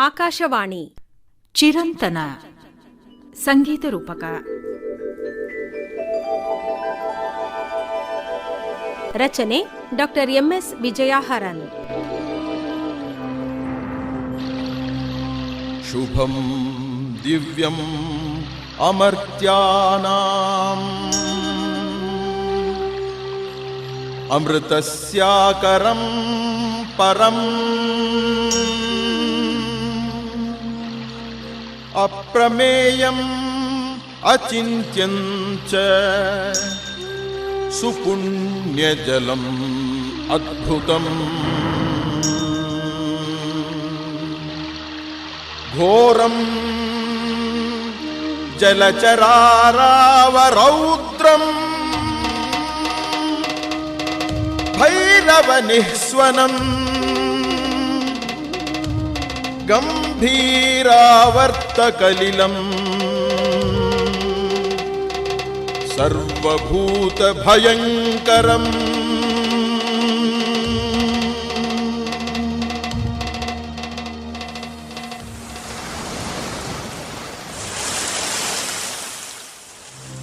ಆಕಾಶವಾಣಿ ಚಿರಂತನ ಸಂಗೀತ ರೂಪಕ. ರಚನೆ doctor M S. ವಿಜಯಹರನ್. ಶುಭಂ ದಿವ್ಯಂ ಅಮರ್ತ್ಯಾನಾಂ ಅಮೃತಸ್ಯಾಕರಂ ಪರಂ ಅಪ್ರಮೇಯಂ ಅಚಿಂತ್ಯಂ ಚ ಸುಪುಣ್ಯಜಲಂ ಅದ್ಭುತಂ ಘೋರಂ ಜಲಚರಾರಾವರೌದ್ರಂ ಭೈರವನಿಃಸ್ವನಂ ಗಂಭೀರಾವರ್ತಕಲಿಲಂ ಸರ್ವಭೂತಭಯಂಕರಂ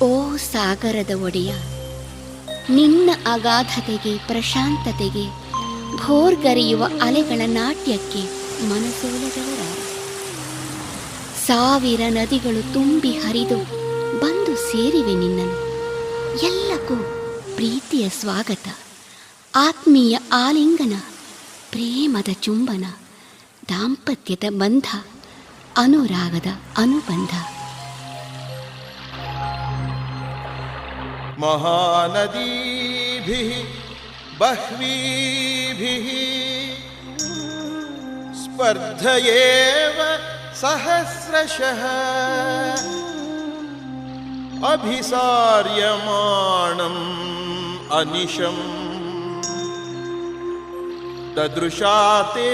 ಓ ಸಾಗರದ ಒಡೆಯ, ನಿನ್ನ ಅಗಾಧತೆಗೆ, ಪ್ರಶಾಂತತೆಗೆ, ಭೋರ್ಗರೆಯುವ ಅಲೆಗಳ ನಾಟ್ಯಕ್ಕೆ ಮನಸೋಲದವರಾರು. ಸಾವಿರ ನದಿಗಳು ತುಂಬಿ ಹರಿದು ಬಂದು ಸೇರಿವೆ ನಿನ್ನನ್ನು. ಎಲ್ಲಕ್ಕೂ ಪ್ರೀತಿಯ ಸ್ವಾಗತ, ಆತ್ಮೀಯ ಆಲಿಂಗನ, ಪ್ರೇಮದ ಚುಂಬನ, ದಾಂಪತ್ಯದ ಬಂಧ, ಅನುರಾಗದ ಅನುಬಂಧ. ಮಹಾನದೀಭಿಃ ಬಹ್ವೀಭಿಃ ಸ್ಪರ್ಧಯೇವ ಸಹಸ್ರಶಃ ಅಭಿಸಾರ್ಯಮಾಣಂ ಅನಿಶಂ ದದೃಶಾತೆ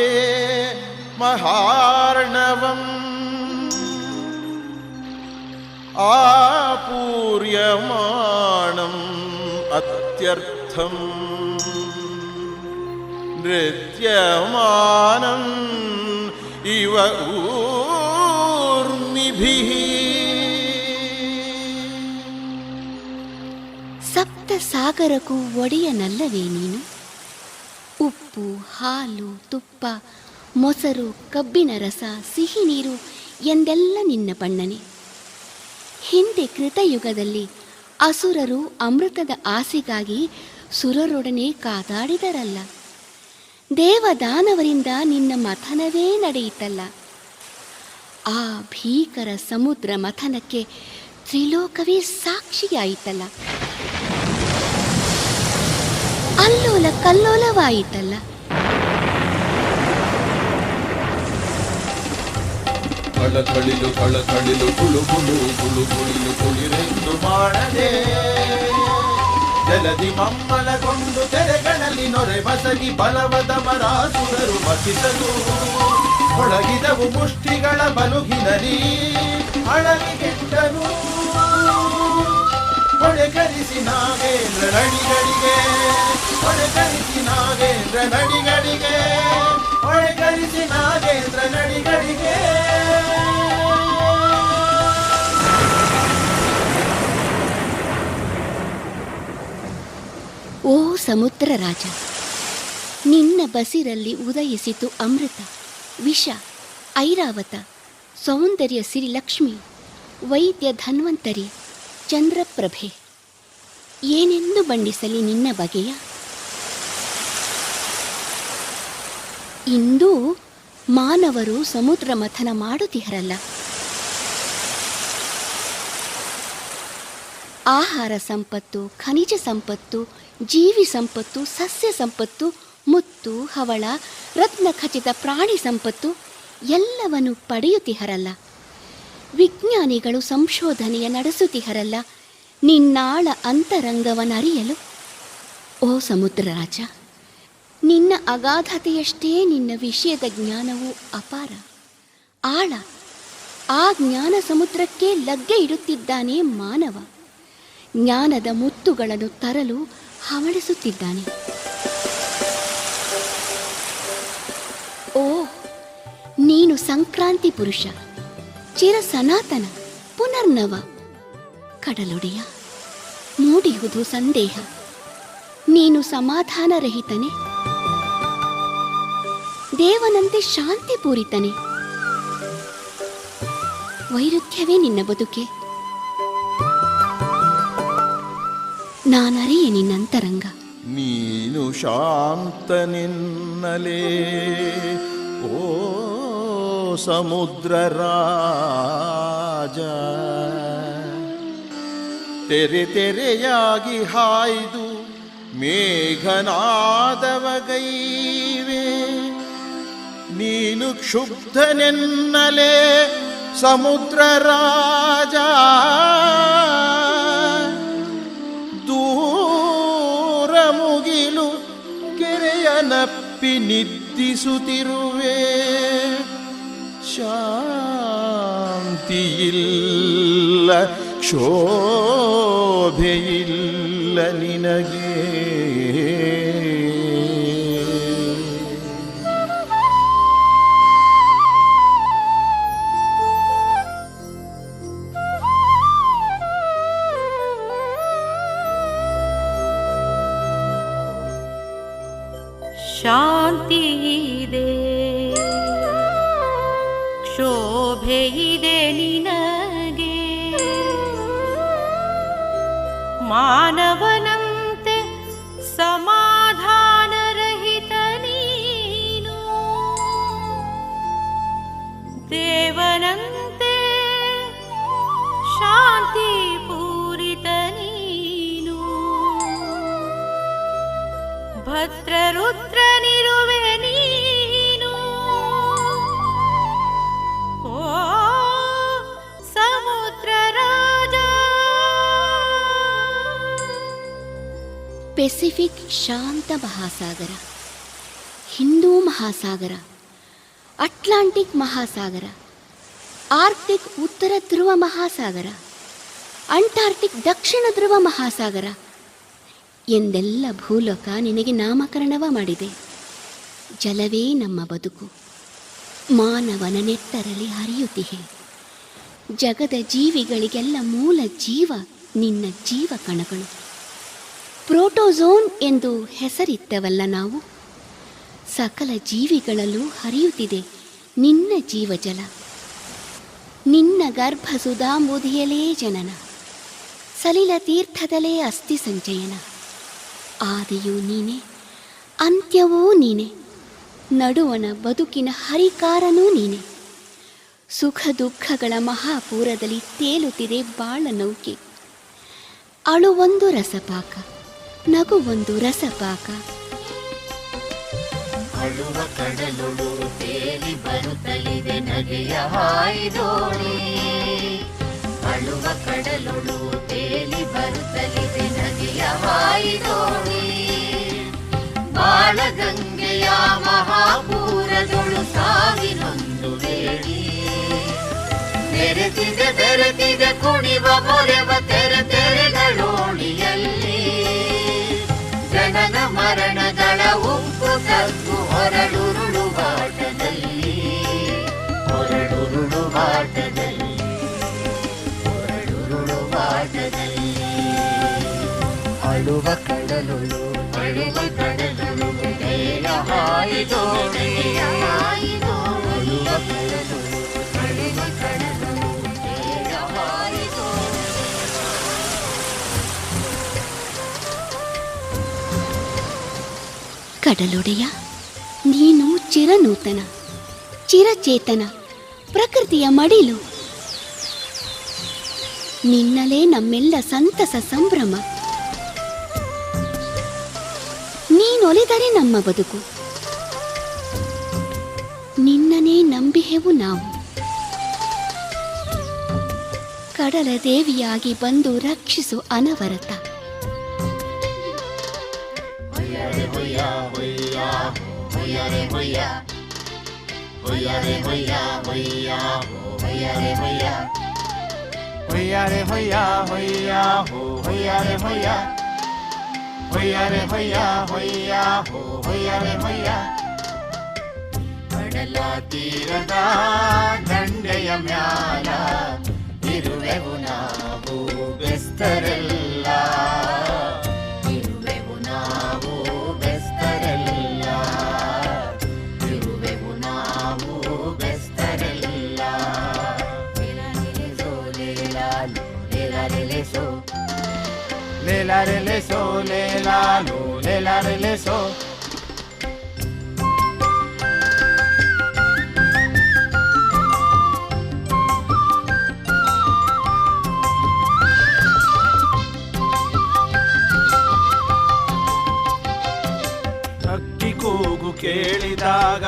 ಮಹಾರ್ಣವಂ ಆಪೂರ್ಯಮಾಣಂ ಅತ್ಯರ್ಥಂ ನೃತ್ಯಮಾನಂ ಇವ ಊರ್ಮಿಭಿಃ. ಸಪ್ತ ಸಾಗರಕ್ಕೂ ಒಡೆಯನಲ್ಲವೇ ನೀನು? ಉಪ್ಪು, ಹಾಲು, ತುಪ್ಪ, ಮೊಸರು, ಕಬ್ಬಿನ ರಸ, ಸಿಹಿ ನೀರು ಎಂದೆಲ್ಲ ನಿನ್ನ ಬಣ್ಣನೆ. ಹಿಂದೆ ಕೃತಯುಗದಲ್ಲಿ ಅಸುರರು ಅಮೃತದ ಆಸೆಗಾಗಿ ಸುರರೊಡನೆ ಕಾದಾಡಿದರಲ್ಲ. ದೇವದಾನವರಿಂದ ನಿನ್ನ ಮಥನವೇ ನಡೆಯಿತಲ್ಲ. ಆ ಭೀಕರ ಸಮುದ್ರ ಮಥನಕ್ಕೆ ತ್ರಿಲೋಕವೇ ಸಾಕ್ಷಿಯಾಯಿತಲ್ಲ. ಅಲ್ಲೋಲ ಕಲ್ಲೋಲವಾಯಿತಲ್ಲ. ಕಳಕಳಿಲು ಕಳಕಳಿಲು ಕುಳುಕುಳು ಕುಳುಕುಳಿಲು ಕುಳಿರೆಂದು ಮಾಡದೆ ಜಲದಿ ಮಮ್ಮಲಗೊಂಡು ತೆರೆಗಳಲ್ಲಿ ನೊರೆ ಮಸಗಿ ಬಲವದ ಮರಾಸುರರು ಮತಿಸಲು ಒಳಗಿದವು ಮುಷ್ಟಿಗಳ ಬಲುಗಿನಲಿ ಅಳಗಿಗೆಟ್ಟನು. ಹೊಡೆಕರಿಸಿ ನಾಗೇಂದ್ರ ನಡಿಗಳಿಗೆ, ಹೊಡೆಕರಿಸಿ ನಾಗೇಂದ್ರ ನಡಿಗಳಿಗೆ, ಹೊಡೆಕರಿಸಿ ನಾಗೇಂದ್ರ ನಡಿಗಳಿಗೆ. ಓ ಸಮುದ್ರ ರಾಜ, ನಿನ್ನ ಬಸಿರಲ್ಲಿ ಉದಯಿಸಿತು ಅಮೃತ, ವಿಷ, ಐರಾವತ, ಸೌಂದರ್ಯ ಸಿರಿಲಕ್ಷ್ಮಿ, ವೈದ್ಯ ಧನ್ವಂತರಿ, ಚಂದ್ರಪ್ರಭೆ. ಏನೆಂದು ಬಣ್ಣಿಸಲಿ ನಿನ್ನ ಬಗೆಯ? ಇಂದೂ ಮಾನವರು ಸಮುದ್ರ ಮಥನ ಮಾಡುತ್ತಿಹರಲ್ಲ. ಆಹಾರ ಸಂಪತ್ತು, ಖನಿಜ ಸಂಪತ್ತು, ಜೀವಿ ಸಂಪತ್ತು, ಸಸ್ಯ ಸಂಪತ್ತು, ಮುತ್ತು, ಹವಳ, ರತ್ನಖಚಿತ ಪ್ರಾಣಿ ಸಂಪತ್ತು ಎಲ್ಲವನ್ನು ಪಡೆಯುತ್ತಿಹರಲ್ಲ. ವಿಜ್ಞಾನಿಗಳು ಸಂಶೋಧನೆಯ ನಡೆಸುತ್ತಿಹರಲ್ಲ ನಿನ್ನಾಳ ಅಂತರಂಗವನ್ನರಿಯಲು. ಓ ಸಮುದ್ರ ರಾಜ, ನಿನ್ನ ಅಗಾಧತೆಯಷ್ಟೇ ನಿನ್ನ ವಿಷಯದ ಜ್ಞಾನವು ಅಪಾರ, ಆಳ. ಆ ಜ್ಞಾನ ಸಮುದ್ರಕ್ಕೆ ಲಗ್ಗೆ ಇಡುತ್ತಿದ್ದಾನೆ ಮಾನವ. ಜ್ಞಾನದ ಮುತ್ತುಗಳನ್ನು ತರಲು ಹವಣಿಸುತ್ತಿದ್ದಾನೆ. ಓ ನೀನು ಸಂಕ್ರಾಂತಿ ಪುರುಷ, ಚಿರ ಸನಾತನ, ಪುನರ್ನವ. ಕಡಲೊಡೆಯ, ಮೂಡಿಹುದು ಸಂದೇಹ, ನೀನು ಸಮಾಧಾನರಹಿತನೆ, ದೇವನಂತೆ ಶಾಂತಿಪೂರಿತನೆ. ವೈರುಧ್ಯವೇ ನಿನ್ನ ಬದುಕೆ, ನಾನರಿಯೆ ನಿನ್ನಂತರಂಗ. ನೀನು ಶಾಂತನೆನ್ನಲೇ ಓ ಸಮುದ್ರ ರಾಜ, ತೆರೆ ತೆರೆಯಾಗಿ ಹಾಯ್ದು ಮೇಘನಾದವಗೈವೆ. ನೀನು ಕ್ಷುಬ್ಧನೆನ್ನಲೇ ಸಮುದ್ರ ರಾಜ, ದೂರ ಮುಗಿಲು ಕೆರೆಯ ನಪ್ಪಿ ನಿದ್ದಿಸುತ್ತಿರುವೆ. ಶಾಂತಿಯಿಲ್ಲ, ಶೋಭೆಯಿಲ್ಲ ನಿನಗೆ. ಶಾಂತಿಯಿದೆ, ಶೋಭೆಯಿದೆ ನಿನಗೆ. ಮಾನವನಂತೆ ಸಮಾಧಾನರಹಿತ ನೀನು, ದೇವನಂತೆ ಶಾಂತಿ ಪೂರಿತ ನೀನು. ಭದ್ರರುದ್ರನಿರುವೆ ನೀನು, ಓ ಸಮುದ್ರ ರಾಜ. ಪೆಸಿಫಿಕ್ ಶಾಂತ ಮಹಾಸಾಗರ, ಹಿಂದೂ ಮಹಾಸಾಗರ, ಅಟ್ಲಾಂಟಿಕ್ ಮಹಾಸಾಗರ, ಆರ್ಕ್ಟಿಕ್ ಉತ್ತರ ಧ್ರುವ ಮಹಾಸಾಗರ, ಅಂಟಾರ್ಟಿಕ್ ದಕ್ಷಿಣ ಧ್ರುವ ಮಹಾಸಾಗರ ಎಂದೆಲ್ಲ ಭೂಲೋಕ ನಿನಗೆ ನಾಮಕರಣವ ಮಾಡಿದೆ. ಜಲವೇ ನಮ್ಮ ಬದುಕು, ಮಾನವನ ನೆತ್ತರಲ್ಲಿ ಹರಿಯುತ್ತಿಹೆ. ಜಗದ ಜೀವಿಗಳಿಗೆಲ್ಲ ಮೂಲ ಜೀವ ನಿನ್ನ ಜೀವ ಕಣಗಳು. ಪ್ರೋಟೋಝೋನ್ ಎಂದು ಹೆಸರಿತ್ತವಲ್ಲ ನಾವು. ಸಕಲ ಜೀವಿಗಳಲ್ಲೂ ಹರಿಯುತ್ತಿದೆ ನಿನ್ನ ಜೀವಜಲ. ನಿನ್ನ ಗರ್ಭಸುಧಾಂಬುಧಿಯಲೇ ಜನನ, ಸಲಿಲ ತೀರ್ಥದಲೇ ಅಸ್ಥಿ ಸಂಚಯನ. ಆದಿಯೂ ನೀನೆ, ಅಂತ್ಯವೂ ನೀನೆ, ನಡುವಣ ಬದುಕಿನ ಹರಿಕಾರನೂ ನೀನೆ. ಸುಖ ದುಃಖಗಳ ಮಹಾಪೂರದಲ್ಲಿ ತೇಲುತ್ತಿದೆ ಬಾಳ ನೌಕೆ. ಅಳುವೊಂದು ರಸಪಾಕ, ನಗುವೊಂದು ರಸಪಾಕ. ಅಳುವ ಕಡಲೊಳು ತೇಲಿ ಬರುತ್ತಲಿದೆ ನಗೆಯ ಹಾಯ್ದೋಣಿ. ಅಳುವ ಕಡಲೊಳು ತೇಲಿ ಬರುತ್ತಲಿದೆ ನಗೆಯ ಹಾಯ್ದೋಣಿ. ಬಾಳಗಂಗೆಯ ಮಹಾಪೂರದೊಳು ಸಾವಿನೊಂದು ವೇಳಿ. ಬೆರೆತಿದೆ ಬೆರೆತಿದೆ ಕುಣಿವ ಮೊರೆವ ತೆರೆ ತೆರೆಗಳೋಣಿಯಲ್ಲಿ. ಜನನ ಮರಣಗಳ ಉಪ್ಪು ತಗ್ಗು ಹೊರಳುರುಳುವಾಟದಲ್ಲಿ, ಹೊರಳುರುಳುವಾಟದಲ್ಲಿ, ಹೊರಳುರುಳುವಾಟದಲ್ಲಿ. ಅಳುವ ಕಡಲೊಳು ಅಳುವ ಕಡಲೊಳು ದೇಯ ಹಾಯಿದೋಣಿ. ಅಳುವ ಕಡಲೊಳು ಅಳುವ ಕಡಲೊಳು ದೇಯ ಹಾಯಿದೋಣಿ. ಕಡಲೊಡೆಯ, ನೀನು ಚಿರನೂತನ, ಚಿರಚೇತನ, ಪ್ರಕೃತಿಯ ಮಡಿಲು. ನಿನ್ನಲೇ ನಮ್ಮೆಲ್ಲ ಸಂತಸ ಸಂಭ್ರಮ. ನೀನೊಲಿದರೆ ನಮ್ಮ ಬದುಕು. ನಿನ್ನನೇ ನಂಬಿಹೆವು ನಾವು. ಕಡಲ ದೇವಿಯಾಗಿ ಬಂದು ರಕ್ಷಿಸು ಅನವರತ. ಹೊಯ್ಯರೆ ಹೊಯ್ಯ ಹೊಯ್ಯ ಹೊಯ್ಯರೆ ಹೊಯ್ಯ ಹೊಯ್ಯರೆ ಹೊಯ್ಯ ಹೊಯ್ಯ ಹೊಯ್ಯರೆ ಹೊಯ್ಯ ಹೊಯ್ಯರೆ ಹೊಯ್ಯ ಹೊಯ್ಯ ಹೊಯ್ಯರೆ ಹೊಯ್ಯ ಹೊಯ್ಯರೆ ಹೊಯ್ಯ ಹೊಯ್ಯ ಹೊಯ್ಯರೆ ಹೊಯ್ಯ. ಕಡಲ ತೀರದ ದಂಡೆಯ ಮ್ಯಾಲ ಇರುವೆವು ನಾವು ಬೆಸ್ತರೆಲ್ಲ, ಇರುವೆವು ನಾವು ಬೆಸ್ತರೆಲ್ಲ, ಇರುವೆವು ನಾವು ಬೆಸ್ತರೆಲ್ಲ. ಲೇಲಾರೆಲೆಸೋ ಲೇಲಾಲು ಲೇಲಾರೆಲೆಸೋ, ಲೇಲಾರೆಲೆಸೋ ಲೇಲಾಲು ಲೇಲಾರೆಲೆಸೋ. ಅಕ್ಕಿ ಕೂಗು ಕೇಳಿದಾಗ,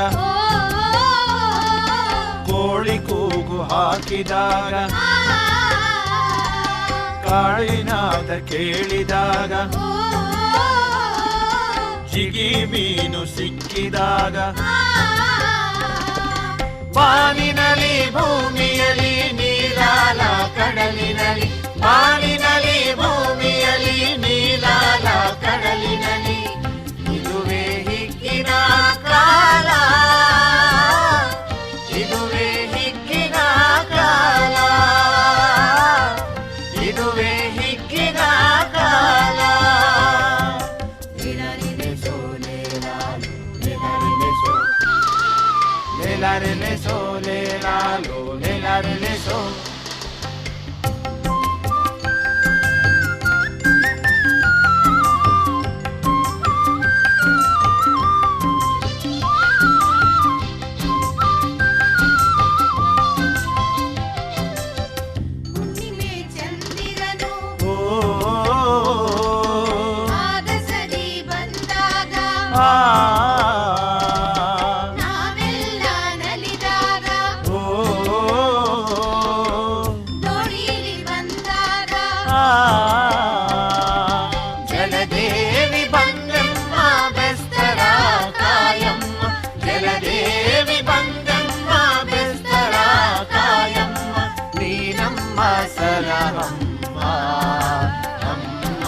ಕೋಳಿ ಕೂಗು ಹಾಕಿದಾಗ, ಕಾಳಿನಾದ ಕೇಳಿದಾಗ, ಜಿಗಿ ಮೀನು ಸಿಕ್ಕಿದಾಗ, ಬಾನಿನಲ್ಲಿ ಭೂಮಿಯಲ್ಲಿ ನೀಲಾಲ ಕಡಲಿನಲ್ಲಿ, ಬಾನಿನಲ್ಲಿ ಭೂಮಿಯಲ್ಲಿ ನೀಲಾಲ ಕಡಲಿನಲ್ಲಿ, ಇದುವೇ ಹಿಗ್ಗಿನ ಕಾಲ, ಇದುವೇ ಹಿಗ್ಗಿನ ಕಾಲ, ಇದುವೇ ಹಿಗ್ಗಿನ ಕಾಲ. ಲೇಲಾರೆಲೆಸೋ ಲೇಲಾಲು ಲೇಲಾರೆಲೆಸೋ, ಲೇಲಾರೆಲೆಸೋ ಲೇಲಾಲು ಲೇಲಾರೆಲೆಸೋ. ಹುಣ್ಣಿಮೆ ಚಂದಿರನು ಆಗಸದಿ ಬಂದಾಗ, ನಾವೆಲ್ಲ ನಲಿದಾಗ, ದೋಣಿಲಿ ಬಂದಾಗ, ಜಲದೇವಿ ಬಂದಮ್ಮ ಬೆಸ್ತರ ಕಾಯಮ್ಮ, ಜಲದೇವಿ ಬಂದಮ್ಮ ಬೆಸ್ತರ ಕಾಯಮ್ಮ, ನೀನಮ್ಮ ಸಲಹಮ್ಮ ಅಮ್ಮ,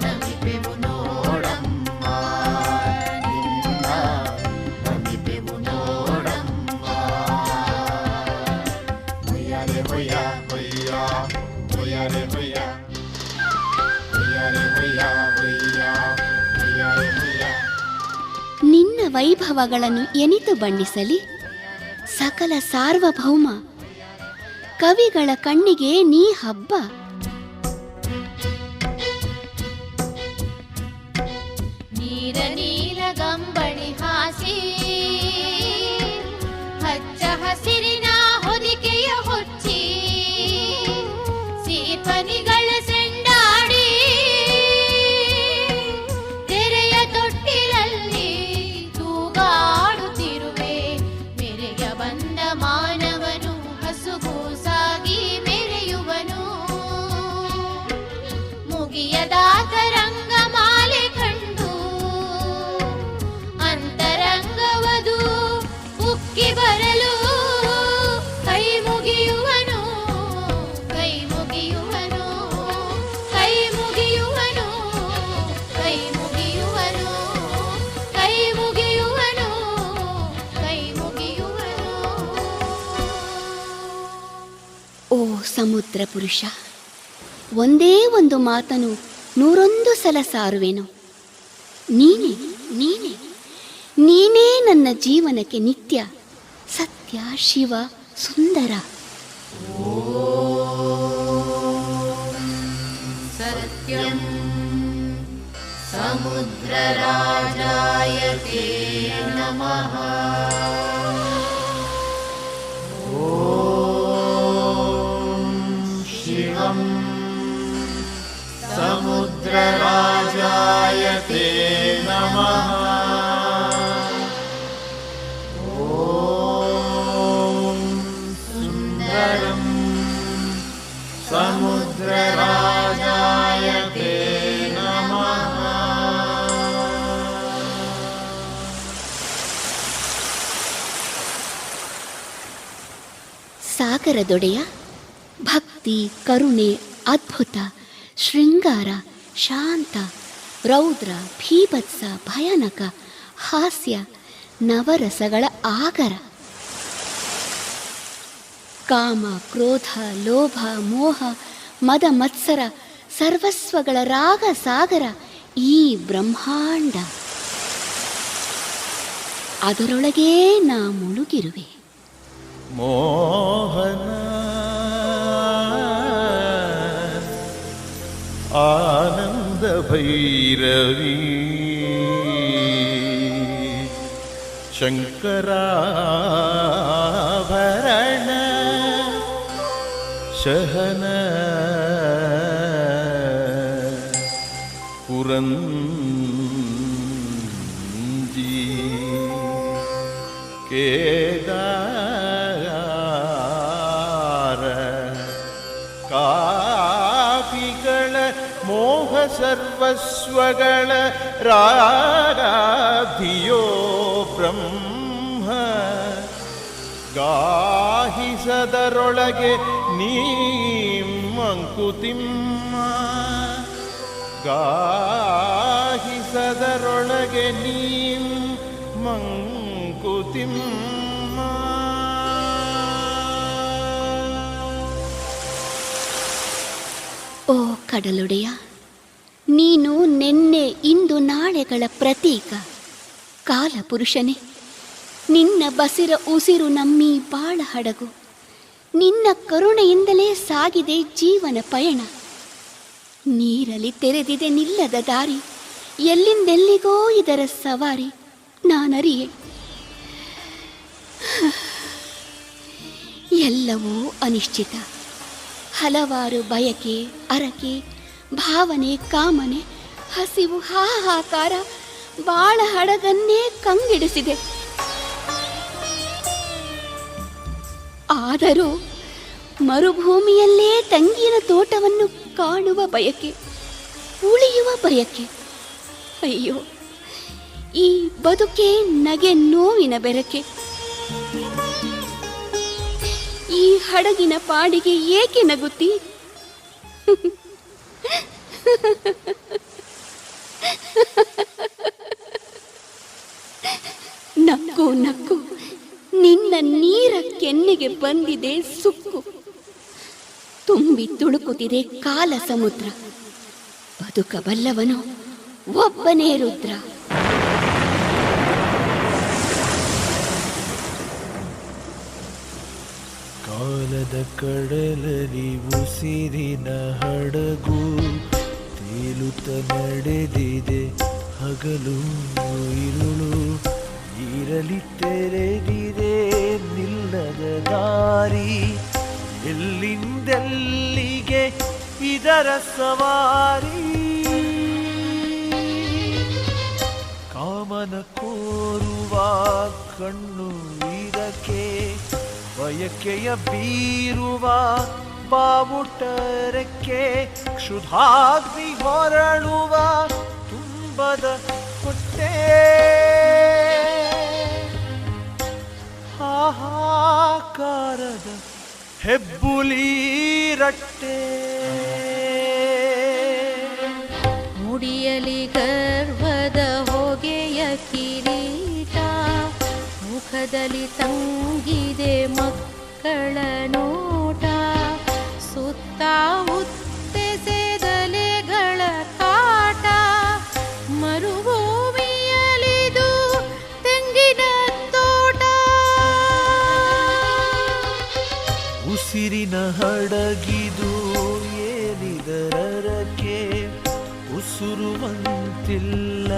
ನಮಿಪೆವು ನೋಡಮ್ಮ ನಿನ್ನ, ನಮಿಪೆವು ನೋಡಮ್ಮ. ಹೊಯ್ಯಾರೆ ಹೊಯ್ಯ ಹೊಯ್ಯ ಹೊಯ್ಯಾರೆ ಹೊಯ್ಯ, ಹೊಯ್ಯಾರೆ ಹೊಯ್ಯ ಹೊಯ್ಯ ಹೊಯ್ಯಾರೆ ಹೊಯ್ಯ. ನಿನ್ನ ವೈಭವಗಳನ್ನು ಎನಿತು ಬಣ್ಣಿಸಲಿ ಸಕಲ ಸಾರ್ವಭೌಮ, ಕವಿಗಳ ಕಣ್ಣಿಗೆ ನೀ ಹಬ್ಬ. ನೀರ ನೀಲ ಗಂಬಳಿ ಹಾಸಿ, ಹಚ್ಚ ಹಸಿರಿನ ಹೊದಿಕೆಯ ಹೊಚ್ಚಿ, ಸೀಪನಿಗಳ ಸೆಂಡಾಡಿ, ತೆರೆಯ ತೊಟ್ಟಿಲಲ್ಲಿ ತೂಗಾಡುತ್ತಿರುವೆ. ಮೆರೆಯ ಬಂದ ಮಾನವನು ಹಸುಗೂಸಾಗಿ ಮೆರೆಯುವನು, ಮುಗಿಯದ ತರಂಗ ಮಾಲೆ ಕಂಡು ಅಂತರಂಗವದು ಉಕ್ಕಿ ಬರಲು, ಕೈ ಮುಗಿಯುವನು, ಕೈ ಮುಗಿಯುವನು, ಕೈ ಮುಗಿಯುವನು, ಕೈ ಮುಗಿಯುವನು, ಕೈ ಮುಗಿಯುವನು, ಕೈ ಮುಗಿಯುವನು. ಓ ಸಮುದ್ರ ಪುರುಷ, ಒಂದೇ ಒಂದು ಮಾತನು 101 ಸಲ ಸಾರುವೆನು. ನೀನೇ ನೀನೇ ನೀನೇ ನನ್ನ ಜೀವನಕ್ಕೆ ನಿತ್ಯ ಸತ್ಯ ಶಿವ ಸುಂದರ. ಸತ್ಯಂ ಸಮುದ್ರರಾಜಾಯತೆ ನಮಃ. ಶಿವಂ ಸಮುದ್ರರಾಜಾಯತೆ ನಮಃ. ಓಂ ಸುಂದರಂ ಸಮುದ್ರರಾಜಾಯತೆ ನಮಃ. ಸಾಗರದೊಡೆಯ ಭಕ್ತಿ, ಕರುಣೆ, ಅದ್ಭುತ, ಶೃಂಗಾರ, ಶಾಂತ, ರೌದ್ರ, ಭೀಭತ್ಸ, ಭಯಾನಕ, ಹಾಸ್ಯ, ನವರಸಗಳ ಆಗರ. ಕಾಮ, ಕ್ರೋಧ, ಲೋಭ, ಮೋಹ, ಮದ, ಮತ್ಸರ ಸರ್ವಸ್ವಗಳ ರಾಗ ಸಾಗರ ಈ ಬ್ರಹ್ಮಾಂಡ. ಅದರೊಳಗೇ ನಾ ಮುಳುಗಿರುವೆ. ಮೋಹನ ಆನಂದ ಭೈರವಿ ಶಂಕರಾಭರಣ ಶಹನ ಪುರಂಜಿ ಕೇದಾರ ಕಾಪಿಗಳ ಮೋಹ ಸರ್ವಸ್ವಗಳ ರಾಗಾಧಿಯೋ ಬ್ರಹ್ಮ ಗಾಹಿಸದರೊಳಗೆ ನೀ ಮಂಕುತಿಮ್ಮ ಗಾಹಿಸದರೊಳಗೆ ನೀ ಮಂಕುತಿಮ್ಮ. ಓ ಕಡಲೊಡೆಯ, ನೀನು ನೆನ್ನೆ ಇಂದು ನಾಳೆಗಳ ಪ್ರತೀಕ. ಕಾಲಪುರುಷನೇ, ನಿನ್ನ ಬಸಿರ ಉಸಿರು ನಮ್ಮೀ ಬಾಳ ಹಡಗು. ನಿನ್ನ ಕರುಣೆಯಿಂದಲೇ ಸಾಗಿದೆ ಜೀವನ ಪಯಣ. ನೀರಲ್ಲಿ ತೆರೆದಿದೆ ನಿಲ್ಲದ ದಾರಿ, ಎಲ್ಲಿಂದೆಲ್ಲಿಗೋ ಇದರ ಸವಾರಿ ನಾನರಿಯೆ. ಎಲ್ಲವೂ ಅನಿಶ್ಚಿತ. ಹಲವಾರು ಬಯಕೆ, ಅರಕೆ, ಭಾವನೆ, ಕಾಮನೆ, ಹಸಿವು, ಹಾಹಾಕಾರ ಬಾಳ ಹಡಗನ್ನೇ ಕಂಗೆಡಿಸಿದೆ. ಆದರೂ ಮರುಭೂಮಿಯಲ್ಲೇ ತಂಗಿನ ತೋಟವನ್ನು ಕಾಣುವ ಬಯಕೆ, ಉಳಿಯುವ ಬಯಕೆ. ಅಯ್ಯೋ, ಈ ಬದುಕೆ ನಗೆ ನೋವಿನ ಬೆರಕೆ. ಈ ಹಡಗಿನ ಪಾಡಿಗೆ ಏಕೆ ನಗುತ್ತಿ? ನಕ್ಕು ನಕ್ಕು, ನಿನ್ನ ನೀರ ಕೆನ್ನೆಗೆ ಬಂದಿದೆ ಸುಕ್ಕು. ತುಂಬಿ ತುಳುಕುತ್ತಿದೆ ಕಾಲ ಸಮುದ್ರ. ಬದುಕಬಲ್ಲವನು ಒಬ್ಬನೇ ರುದ್ರ. ಕಾಲದ ಕಡಲಲ್ಲಿ ಉಸಿರಿನ ಹಡಗು ತೇಲುತ್ತ ನಡೆದಿದೆ ಹಗಲು ಇರುಳು. ನೀರಲಿ ತೆರೆದಿದೆ ನಿಲ್ಲದ ದಾರಿ, ಎಲ್ಲಿಂದೆಲ್ಲಿಗೆ ಇದರ ಸವಾರಿ. ಕಾಮನ ಕೋರುವ ಕಣ್ಣು ಇದಕ್ಕೆ, ಬಯಕೆಯ ಬೀರುವ ಬಾವುಟರಕ್ಕೆ, ಕ್ಷುಧಾಗ್ನಿ ಹೊರಳುವ ತುಂಬದ ಹೊಟ್ಟೆ. ಹಾಹಾಕಾರದ ಹೆಬ್ಬುಲಿ ರಟ್ಟೆ. ಮುಡಿಯಲಿ ಗರ್ವದ ಹೊಗೆಯ ಕಿರೀಟ, ಮುಖದಲ್ಲಿ ತಂಗಿದೆ ಮಕ್ಕಳ ನೋಟ. ಸುತ್ತ ಉತ್ತೆಸೆದಲೆಗಳ ಕಾಟ, ಮರುಭೂಮಿಯಲಿದು ತೆಂಗಿನ ತೋಟ. ಉಸಿರಿನ ಹಡಗಿದು ಏನಿದರಕ್ಕೆ, ಉಸುರುವಂತಿಲ್ಲ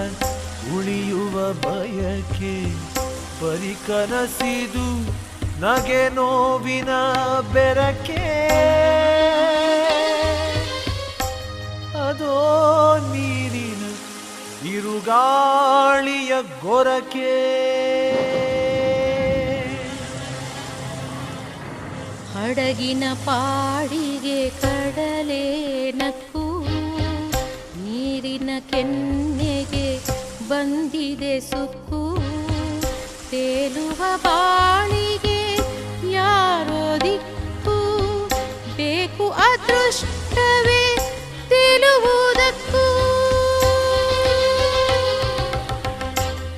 ಉಳಿಯುವ ಬಯಕೆ. ಪರಿಕನಸಿದು ನಗೆ ನೋವಿನ ಬೆರಕೆ. ಅದೋ ನೀರಿನ ಇರುಗಾಳಿಯ ಗೊರಕೆ. ಹಡಗಿನ ಪಾಡಿಗೆ ಕಡಲೆ ನಕ್ಕು, ನೀರಿನ ಕೆನ್ನೆಗೆ ಬಂದಿದೆ ಸುಕ್ಕು. ತೇಲುವ ಬಾಳಿಗೆ ಯಾರೋ ದಿಕ್ಕು, ಬೇಕು ಅದೃಷ್ಟವೇ ತೇಲುವುದಕ್ಕೂ.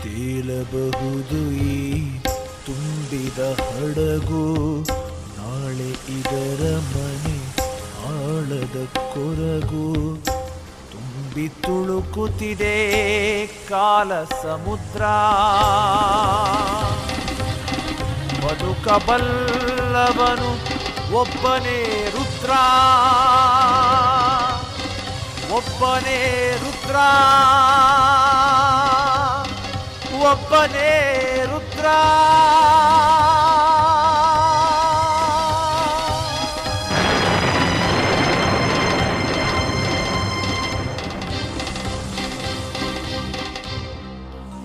ತೇಲಬಹುದು ಕೊರಗು ತುಂಬಿ ತುಳುಕುತ್ತಿದೆ ಕಾಲ ಸಮುದ್ರ. ಬದುಕಬಲ್ಲವನು ಒಬ್ಬನೇ ರುದ್ರ, ಒಬ್ಬನೇ ರುದ್ರ, ಒಬ್ಬನೇ ರುದ್ರ.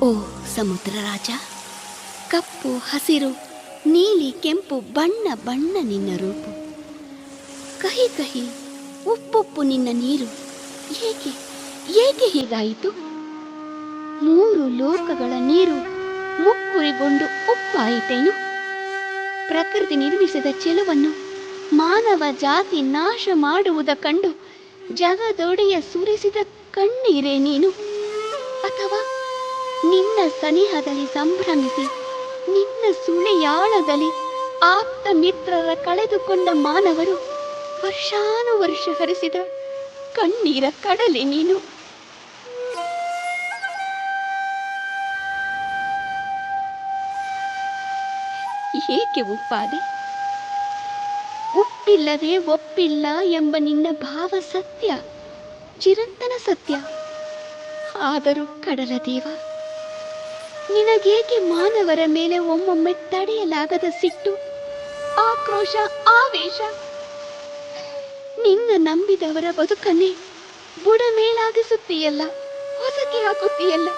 ಓ ಸಮುದ್ರ ರಾಜ, ಕಪ್ಪು ಹಸಿರು ನೀಲಿ ಕೆಂಪು ಬಣ್ಣ ಬಣ್ಣ ನಿನ್ನ ರೂಪು, ಕಹಿ ಕಹಿ ಉಪ್ಪುಪ್ಪು ನಿನ್ನ ನೀರು, ಏಕೆ ಏಕೆ ಹೀಗಾಯಿತು? 3 ಲೋಕಗಳ ನೀರು ಮುಕ್ಕುರಿಗೊಂಡು ಉಪ್ಪಾಯಿತೇನು? ಪ್ರಕೃತಿ ನಿರ್ಮಿಸಿದ ಚೆಲುವನ್ನು ಮಾನವ ಜಾತಿ ನಾಶ ಮಾಡುವುದ ಕಂಡು ಜಗದೊಡೆಯ ಸುರಿಸಿದ ಕಣ್ಣೀರೇ ನೀನು? ಅಥವಾ ನಿನ್ನ ಸನಿಹದಲ್ಲಿ ಸಂಭ್ರಮಿಸಿ ನಿನ್ನ ಸುಳಿಯಾಳದಲ್ಲಿ ಆಪ್ತ ಮಿತ್ರರ ಕಳೆದುಕೊಂಡ ಮಾನವರು ವರ್ಷಾನುವರ್ಷ ಹರಿಸಿದ ಕಣ್ಣೀರ ಕಡಲೆ ನೀನು? ಏಕೆ ಉಪ್ಪಾದೆ? ಉಪ್ಪಿಲ್ಲದೆ ಒಪ್ಪಿಲ್ಲ ಎಂಬ ನಿನ್ನ ಭಾವ ಸತ್ಯ, ಚಿರಂತನ ಸತ್ಯ. ಆದರೂ ಕಡಲ ದೇವ, ನಿನಗೇಕೆ ಮಾನವರ ಮೇಲೆ ಒಮ್ಮೊಮ್ಮೆ ತಡೆಯಲಾಗದ ಸಿಟ್ಟು, ಆಕ್ರೋಶ, ಆವೇಶ? ನಿನ್ನ ನಂಬಿದವರ ಬದುಕನ್ನೇ ಬುಡಮೇಲಾಗಿಸುತ್ತೀಯಲ್ಲ, ಹೊಸಕಿ ಹಾಕುತ್ತೀಯಲ್ಲ.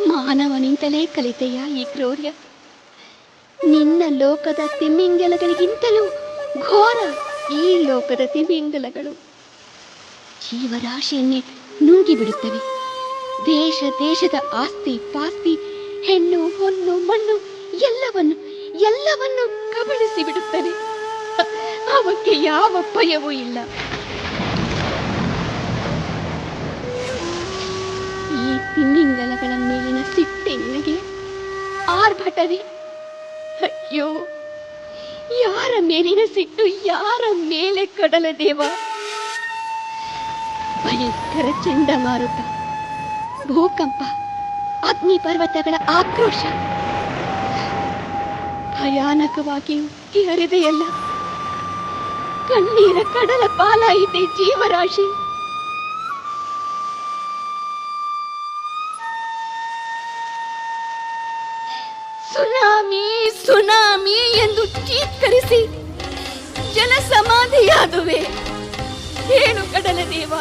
ಮಾನವನಿಂದಲೇ ಕಲಿತೆಯ ಈ ಕ್ರೌರ್ಯ? ನಿನ್ನ ಲೋಕದ ತಿಮಿಂಗಲಗಳಿಗಿಂತಲೂ ಘೋರ ಈ ಲೋಕದ ತಿಮಿಂಗಲಗಳು. ಜೀವರಾಶಿಯನ್ನೇ ನುಂಗಿಬಿಡುತ್ತವೆ. ದೇಶ ದೇಶದ ಆಸ್ತಿ ಪಾಸ್ತಿ, ಹೆಣ್ಣು ಹೊನ್ನು ಮಣ್ಣು ಎಲ್ಲವನ್ನು ಕಬಳಿಸಿ ಬಿಡುತ್ತವೆ. ಅವಕ್ಕೆ ಯಾವ ಭಯವೂ ಇಲ್ಲ. ಈ ತಿಮಿಂಗಲಗಳ ಮೇಲಿನ ಸಿಟ್ಟೆ ನಿನಗೆ? ಆರ್ಭಟವೇ? ಅಯ್ಯೋ, ಯಾರ ಮೇಲಿನ ಸಿಟ್ಟು, ಯಾರ ಮೇಲೆ ಕಡಲ ದೇವ? ಭಯಂಕರ ಚಂಡಮಾರುತ, ಭೂಕಂಪ, ಅಗ್ನಿ ಪರ್ವತಗಳ ಆಕ್ರೋಶ ಭಯಾನಕವಾಗಿ ಉಕ್ಕಿ ಹರಿದೆಯಲ್ಲ. ಕಣ್ಣೀರ ಕಡಲ ಪಾಲಾಯಿತೆ ಜೀವರಾಶಿ. ಸುನಾಮಿ ಸುನಾಮಿ ಎಂದು ಚೀತ್ಕರಿಸಿ ಜಲ ಸಮಾಧಿಯಾದುವೆ. ಹೇಳು ಕಡಲ ದೇವ,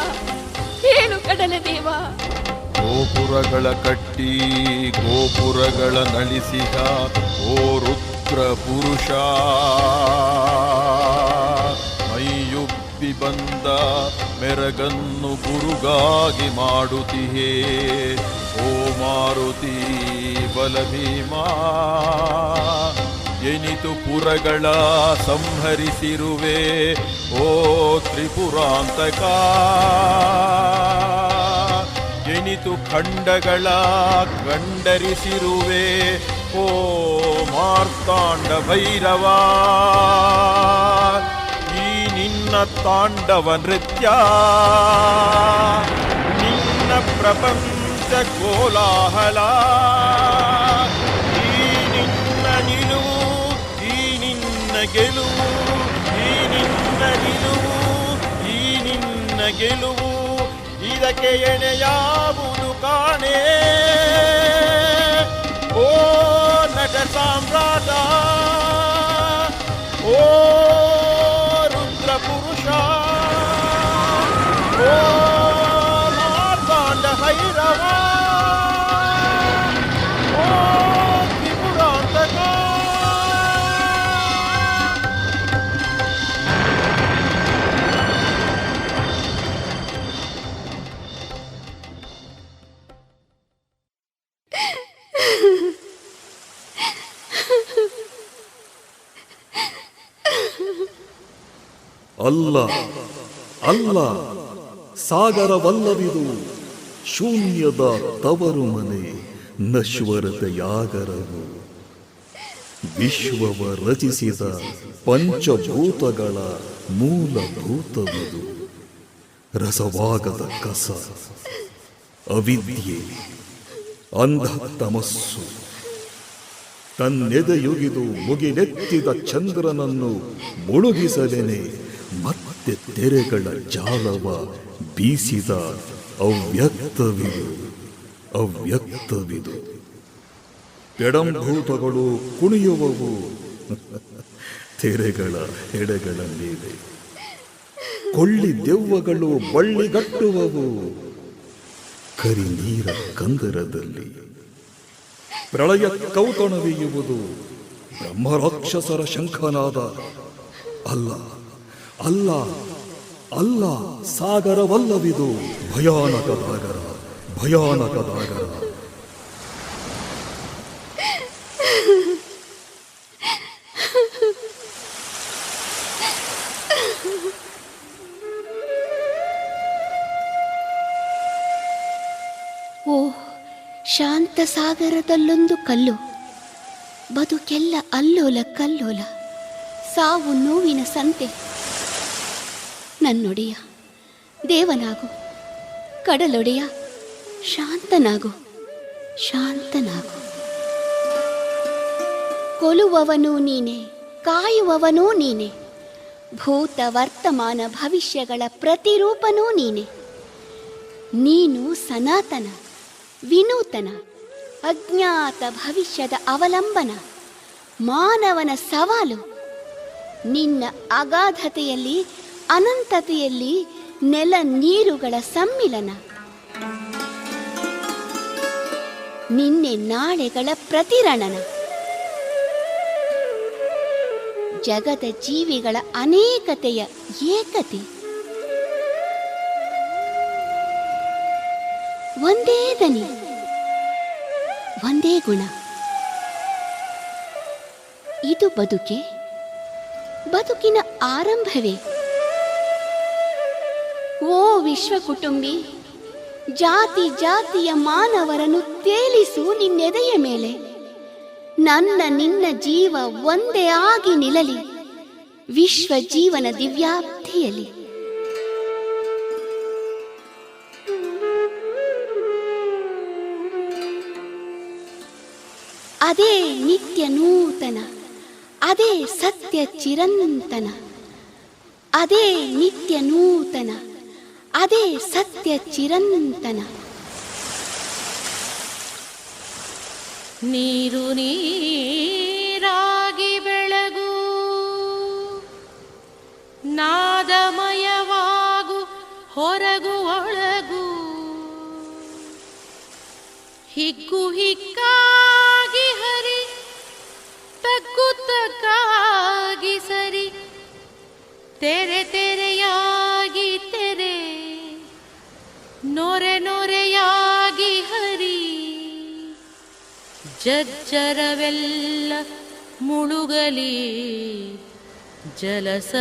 ಹೇಳು ಕಡಲ ದೇವ. ಗೋಪುರಗಳ ಕಟ್ಟಿ ಗೋಪುರಗಳ ನಳಿಸಿದ ಓ ರುದ್ರ ಪುರುಷ, ಮೈಯುಬ್ಬಿ ಬಂದ ಮೆರಗನ್ನು ಗುರುಗಾಗಿ ಮಾಡುತ್ತಿಹೇ ಓ ಮಾರುತಿ ಬಲಭೀಮಾ. ಎನಿತು ಪುರಗಳ ಸಂಹರಿಸಿರುವೆ ಓ ತ್ರಿಪುರಾಂತಕ. ಎನಿತು ಖಂಡಗಳ ಗಂಡರಿಸಿರುವೆ ಓ ಮಾರ್ತಾಂಡ ಭೈರವ. ಈ ನಿನ್ನ ತಾಂಡವ ನೃತ್ಯ, ನಿನ್ನ ಪ್ರಪಂಚ ಕೋಲಾಹಲ, ಈ ನಿನ್ನ ನಿಲುವು, ಈ ನಿನ್ನ ಗೆಲುವು, ಈ ನಿನ್ನ ನಿಲುವು, ಈ ನಿನ್ನ ಗೆಲುವು, ಇದಕ್ಕೆ ಎಣೆಯಾವುದು ಕಾಣೆ ಓ ನಟ ಸಾಮ್ರಾಟ, ಓ ರುದ್ರ ಪುರುಷ, ಓ ಮಾರ್ತಾಂಡ ಭೈರವ, ಓ ತ್ರಿಪುರಾಂತಕ. ಅಲ್ಲ ಅಲ್ಲ, ಸಾಗರವಲ್ಲವಿದು, ಶೂನ್ಯದ ತವರು ಮನೆ, ನಶ್ವರತೆಯಾಗರವು. ವಿಶ್ವವ ರಚಿಸಿದ ಪಂಚಭೂತಗಳ ಮೂಲಭೂತವಿದು. ರಸವಾಗದ ಕಸ ಅವಿದ್ಯೆ, ಅಂಧ ತಮಸ್ಸು. ತನ್ನೆದೆಯುಗಿದು ಮುಗಿಲೆತ್ತಿದ ಚಂದ್ರನನ್ನು ಮುಳುಗಿಸಲೇನೆ ಮತ್ತೆ ತೆರೆಗಳ ಜಾಲವ ಬೀಸಿದ ಅವ್ಯಕ್ತವಿದು, ಅವ್ಯಕ್ತವಿದು. ಪೆಡಂಭೂತಗಳು ಕುಣಿಯುವವು ತೆರೆಗಳ ಎಡೆಗಳ ಮೇಲೆ. ಕೊಳ್ಳಿ ದೆವ್ವಗಳು ಬಳ್ಳಿಗಟ್ಟುವವು ಕರಿ ನೀರ ಕಂದರದಲ್ಲಿ. ಪ್ರಳಯ ಕೌತಣವೀಯುವುದು ಬ್ರಹ್ಮರಾಕ್ಷಸರ ಶಂಖನಾದ. ಅಲ್ಲ ಅಲ್ಲ ಅಲ್ಲ, ಸಾಗರವಲ್ಲವಿದು, ಭಯಾನಕದಾಗರ, ಭಯಾನಕದಾಗರ. ಓ ಶಾಂತ ಸಾಗರದಲ್ಲೊಂದು ಕಲ್ಲು, ಬದುಕೆಲ್ಲ ಅಲ್ಲೋಲ ಕಲ್ಲೋಲ, ಸಾವು ನೋವಿನ ಸಂತೆ. ನನ್ನೊಡೆಯ ದೇವನಾಗು, ಕಡಲೊಡೆಯ ಶಾಂತನಾಗು, ಶಾಂತನಾಗು. ಕೊಲುವವನೂ ನೀನೆ, ಕಾಯುವವನೂ ನೀನೆ, ಭೂತ ವರ್ತಮಾನ ಭವಿಷ್ಯಗಳ ಪ್ರತಿರೂಪನೂ ನೀನೆ. ನೀನು ಸನಾತನ, ವಿನೂತನ, ಅಜ್ಞಾತ ಭವಿಷ್ಯದ ಅವಲಂಬನ, ಮಾನವನ ಸವಾಲು. ನಿನ್ನ ಅಗಾಧತೆಯಲ್ಲಿ, ಅನಂತತೆಯಲ್ಲಿ ನೆಲ ನೀರುಗಳ ಸಮ್ಮಿಲನ. ನಿನ್ನೆ ನಾಳೆಗಳ ಪ್ರತಿರಣನ. ಜಗದ ಜೀವಿಗಳ ಅನೇಕತೆಯ ಏಕತೆ. ಒಂದೇ ದನಿ, ಒಂದೇ ಗುಣ. ಇದು ಬದುಕೆ? ಬದುಕಿನ ಆರಂಭವೇ? ಓ ವಿಶ್ವ ಕುಟುಂಬಿ, ಜಾತಿ ಜಾತಿಯ ಮಾನವರನ್ನು ತೇಲಿಸು ನಿನ್ನೆದೆಯ ಮೇಲೆ. ನನ್ನ ನಿನ್ನ ಜೀವ ಒಂದೇ ಆಗಿ ನಿಲ್ಲಲಿ ವಿಶ್ವ ಜೀವನ ದಿವ್ಯಾಬ್ಧಿಯಲ್ಲಿ. ಅದೇ ನಿತ್ಯ ನೂತನ, ಅದೇ ಸತ್ಯ ಚಿರಂತನ. ಅದೇ ನಿತ್ಯ ನೂತನ, ಅದೇ ಸತ್ಯ ಚಿರಂತನ. ನೀರು ನೀರಾಗಿ ಬೆಳಗು, ನಾದಮಯವಾಗು ಹೊರಗು ಒಳಗು. ಹಿಗ್ಗು ಹಿಕ್ಕಾಗಿ ಹರಿ, ತಗ್ಗು ತಗ್ಗಾಗಿ ಸರಿ. ತೆರೆ ತೆರೆಯಾಗಿ ತೆರೆ, ನೊರೆ ನೊರೆಯಾಗಿ ಹರಿ. ಜಜ್ಜರವೆಲ್ಲ ಮುಳುಗಲಿ ಜಲಸಮಾಧಿಯಲಿ.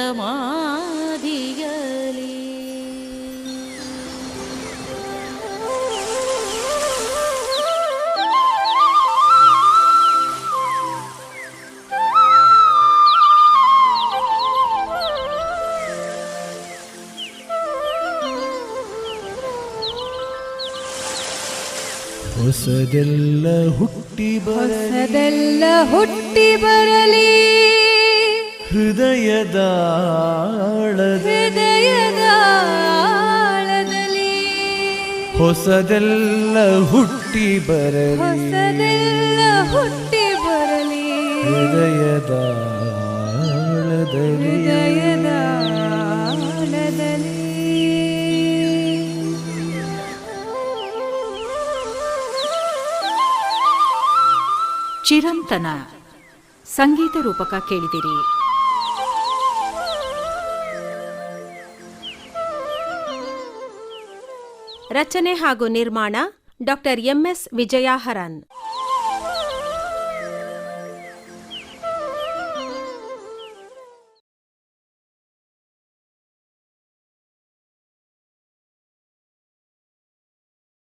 ಹೊಸದೆಲ್ಲ ಹುಟ್ಟಿ ಹೊಸದೆಲ್ಲ ಹುಟ್ಟಿ ಬರಲಿ, ಹೃದಯದಾಳದಲ್ಲಿ. ಹೊಸದೆಲ್ಲ ಹುಟ್ಟಿ ಬರಲಿ, ಹೊಸದೆಲ್ಲ ಹುಟ್ಟಿ ಬರಲಿ, ಹೃದಯದಾಳದಲ್ಲಿ. ಚಿರಂತನ ಸಂಗೀತ ರೂಪಕ ಕೇಳಿದಿರಿ. ರಚನೆ ಹಾಗೂ ನಿರ್ಮಾಣ ಡಾಕ್ಟರ್ MS ವಿಜಯಾಹರನ್.